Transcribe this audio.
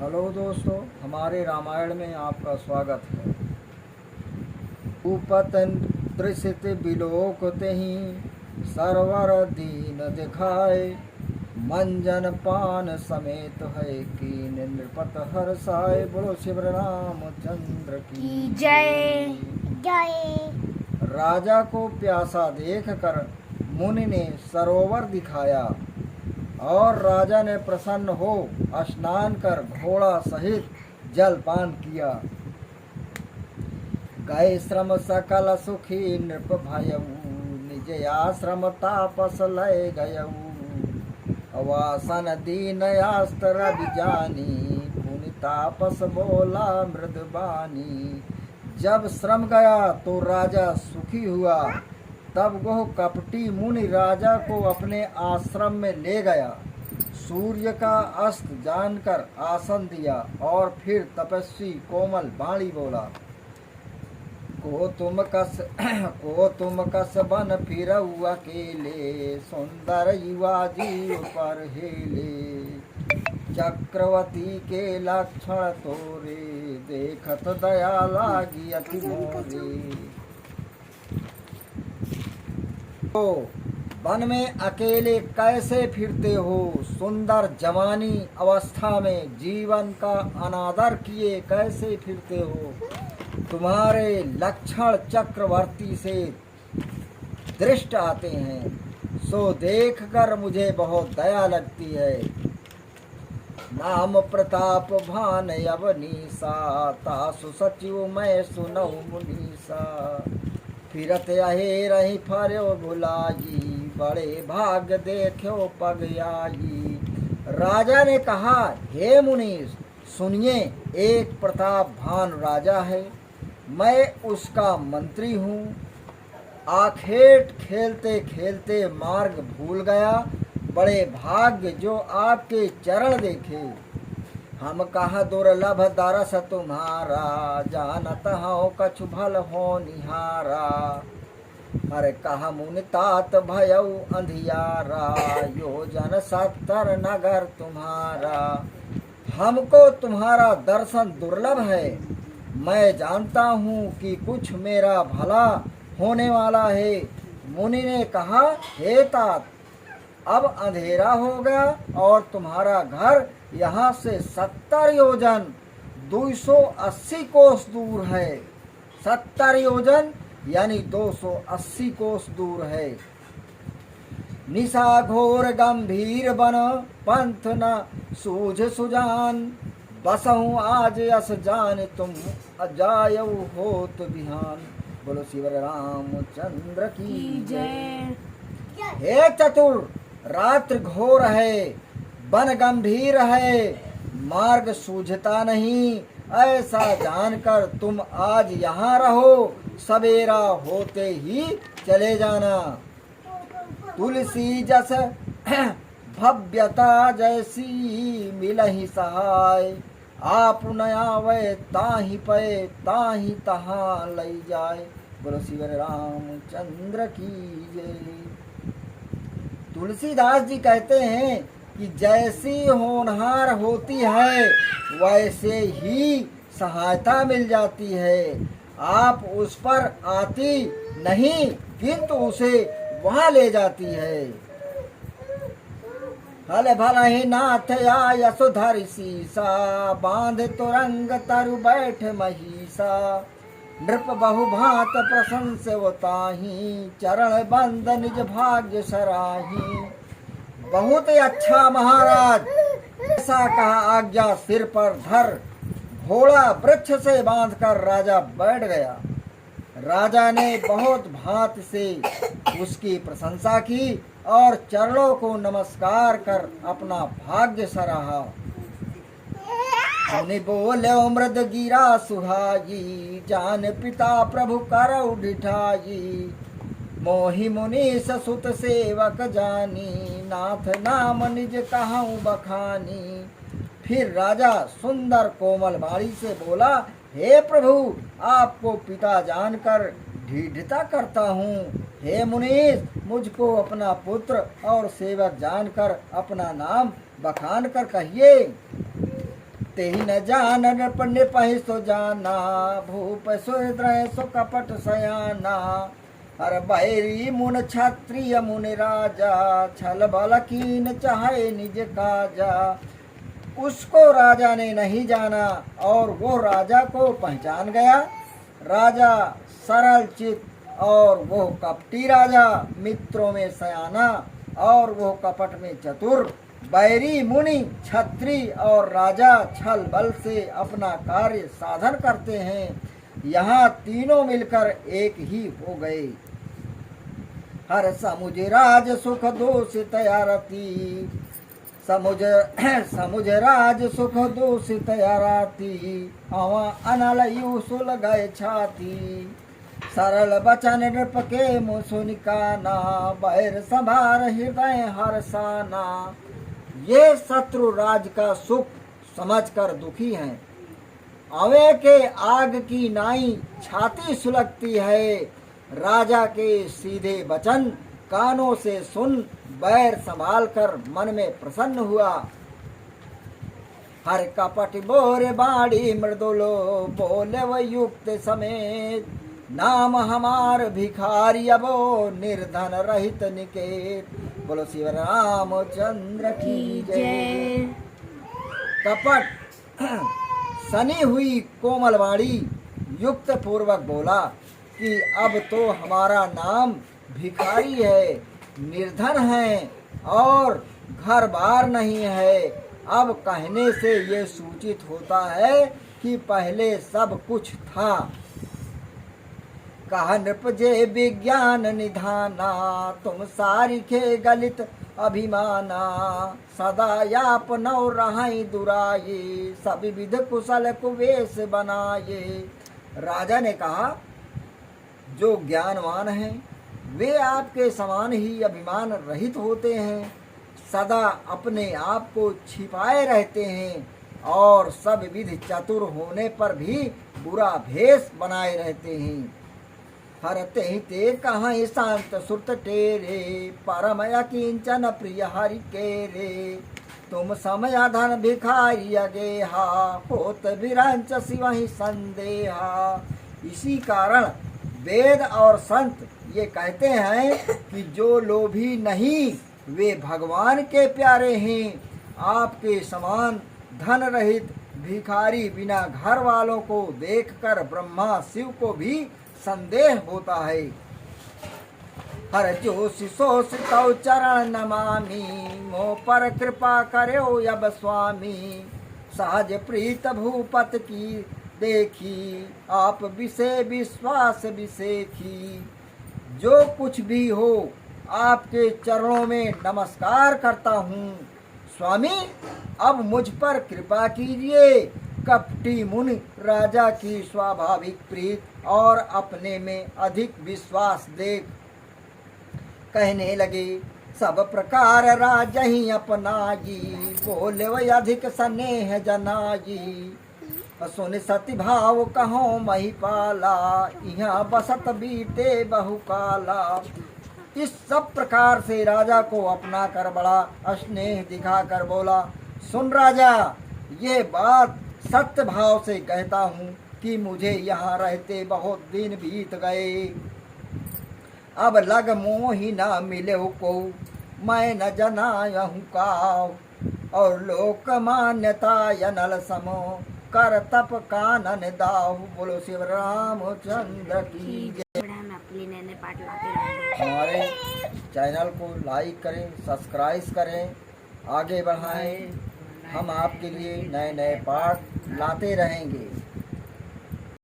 Hello दोस्तों, हमारे रामायण में आपका स्वागत है। उपतन त्रिसित बिलोकते ही सरवर दीन दिखाए, मंजन पान समेत है कीन नृपत हर्षाय। बोलो शिव रामचंद्र की जय जय। राजा को प्यासा देखकर मुनि ने सरोवर दिखाया और राजा ने प्रसन्न हो स्नान कर घोड़ा सहित जलपान किया। गए श्रम सकल सुखी नृप भयऊ, निज आश्रम तापस लय गयऊ। वासन दीन आस्त्र बिजानी, पुनि तापस बोला मृदबानी। जब श्रम गया तो राजा सुखी हुआ। तब वह कपटी मुनि राजा को अपने आश्रम में ले गया। सूर्य का अस्त जानकर आसन दिया और फिर तपस्वी कोमल वाणी बोला, को तुम कस बन फिरऊ अकेले, सुंदर युवा जीव पर हेले। चक्रवती के लक्षण तोरे, देखत दया लागी अति मोरे। तो वन में अकेले कैसे फिरते हो? सुंदर जवानी अवस्था में जीवन का अनादर किए कैसे फिरते हो? तुम्हारे लक्षण चक्रवर्ती से दृष्ट आते हैं, सो देखकर मुझे बहुत दया लगती है। नाम प्रताप भान अवनीसा, तासु सचिव मैं सुनऊ मुनीसा। फिरत अहे रही फर्यो भुलाई, बड़े भाग्य देखो पग आई। राजा ने कहा, हे मुनीश सुनिए, एक प्रताप भान राजा है, मैं उसका मंत्री हूँ। आखेट खेलते खेलते मार्ग भूल गया, बड़े भाग्य जो आपके चरण देखे। हम कहा दुर्लभ दरस तुम्हारा, जानत हो कछु भल हो निहारा। अरे कहा मुनि तात भयऊ अंधियारा, योजन 70 नगर तुम्हारा। हमको तुम्हारा दर्शन दुर्लभ है, मैं जानता हूँ कि कुछ मेरा भला होने वाला है। मुनि ने कहा, हे तात, अब अंधेरा हो गया और तुम्हारा घर यहाँ से 70 योजन 280 कोस दूर है। 70 योजन यानी 280 कोस दूर है। निशा घोर गंभीर बन, पंथ न सूझ सुजान। बसहु आज यस जान, तुम अजायऊ होत बिहान। बोलो शिव रामचंद्र की जय। हे चतुर, रात्रि घोर है, वन गंभीर है, मार्ग सूझता नहीं। ऐसा जानकर तुम आज यहाँ रहो, सवेरा होते ही चले जाना। तुलसी जस भव्यता जैसी मिलहि सहाय, आप न आवे ताहि पे ताहि तहाँ लई जाए। बोलो शिव रामचंद्र की जय। तुलसीदास जी कहते हैं कि जैसी होनहार होती है वैसे ही सहायता मिल जाती है। आप उस पर आती नहीं किंतु उसे वहाँ ले जाती है। हल भला ही नाथ या यशोधर सीसा, बांध तुरंग तरु बैठ महिषा। नृप बहु भांत प्रशंसवताही, चरण बंद निज भाग्य सराही। बहुत ही अच्छा महाराज, ऐसा कहा आज्ञा सिर पर धर। घोड़ा वृक्ष से बांधकर राजा बैठ गया। राजा ने बहुत भांति से उसकी प्रशंसा की और चरणों को नमस्कार कर अपना भाग्य सराहा। मुनि बोले मृद गिरा सुहाई, जान पिता प्रभु करऊ डिठाई। मोहि मुनीश सुत सेवक जानी, नाथ नाम निज कहूँ बखानी। फिर राजा सुंदर कोमल वाणी से बोला, हे प्रभु, आपको पिता जानकर ढीढ़ता करता हूँ। हे मुनीश, मुझको अपना पुत्र और सेवक जानकर अपना नाम बखान कर कहिए। ते ही न जान नृप निपहि सो जाना, भूप सुहृदय सो कपट सयाना। हर बैरी मुन क्षत्रिय मुनि राजा, छल बल कीन चाहे निज काजा। उसको राजा ने नहीं जाना और वो राजा को पहचान गया। राजा सरल चित और वो कपटी राजा, मित्रों में सयाना और वो कपट में चतुर। बैरी मुनि छत्री और राजा छल बल से अपना कार्य साधन करते हैं, यहाँ तीनों मिलकर एक ही हो गए। हर समुझ राज सुख दूषित आरती, समुझ राज सुख दूषित आरती। हवा अनल यू सुल गए छाती, सरल बचन नृप के मुँह सुनिकाना। बैर संभार हृदय हर्षाना। ये शत्रु राज का सुख समझकर दुखी हैं। अवे के आग की नाई छाती सुलगती है। राजा के सीधे वचन कानों से सुन बैर संभाल कर मन में प्रसन्न हुआ। हर कपट बोरे बाड़ी मृदुलो, बोले व युक्त समेत। नाम हमार भिखारी अबो, निर्धन रहित निकेत। बोलो शिव रामचंद्र की जय। कपट सनी हुई कोमलवाणी युक्त पूर्वक बोला कि अब तो हमारा नाम भिखारी है, निर्धन है और घर बार नहीं है। अब कहने से ये सूचित होता है कि पहले सब कुछ था। कहा नृप जे विज्ञान निधाना, तुम सारिखे गलित अभिमाना। सदा याप नौ रहाई दुराये, सब विध कुशल कुवेश बनाये। राजा ने कहा जो ज्ञानवान हैं वे आपके समान ही अभिमान रहित होते हैं, सदा अपने आप को छिपाए रहते हैं और सब विधि चतुर होने पर भी बुरा भेष बनाए रहते हैं। हरते ही ते कहाँ शांत सुरत टेरे, परम किंचन प्रिय हरि के रे। तुम समय धन भिखारी अगेहा, होत विरंच शिवहि संदेहा। इसी कारण वेद और संत ये कहते हैं कि जो लोभी नहीं वे भगवान के प्यारे हैं। आपके समान धन रहित भिखारी बिना घर वालों को देखकर ब्रह्मा शिव को भी संदेह होता है। हर जो शिशोष तौ चरण नमामि, मोह पर कृपा करो अब स्वामी। सहज प्रीत भूपत की देखी, आप विषय विश्वास विषेखी। जो कुछ भी हो आपके चरणों में नमस्कार करता हूँ। स्वामी अब मुझ पर कृपा कीजिए। कपटी मुनि राजा की स्वाभाविक प्रीत और अपने में अधिक विश्वास देख कहने लगे, सब प्रकार राजा ही अपनाई। बोले वही अधिक स्नेह जनाई। सुन सती भाव कहो महिपाला, यहाँ बसत बीते बहुकाला। इस सब प्रकार से राजा को अपना कर बड़ा स्नेह दिखाकर बोला, सुन राजा ये बात सत्य भाव से कहता हूँ कि मुझे यहाँ रहते बहुत दिन बीत गए। अब लग मोह ही न मिले को, मैं न जनायहूँ काव। और लोक मान्यता यनल समो, कर तप कानन दाहु। बोलो शिव रामचंद्र की जय। हमारे चैनल को लाइक करें, सब्सक्राइब करें, आगे बढ़ाएं। हम आपके लिए नए नए पाठ लाते रहेंगे।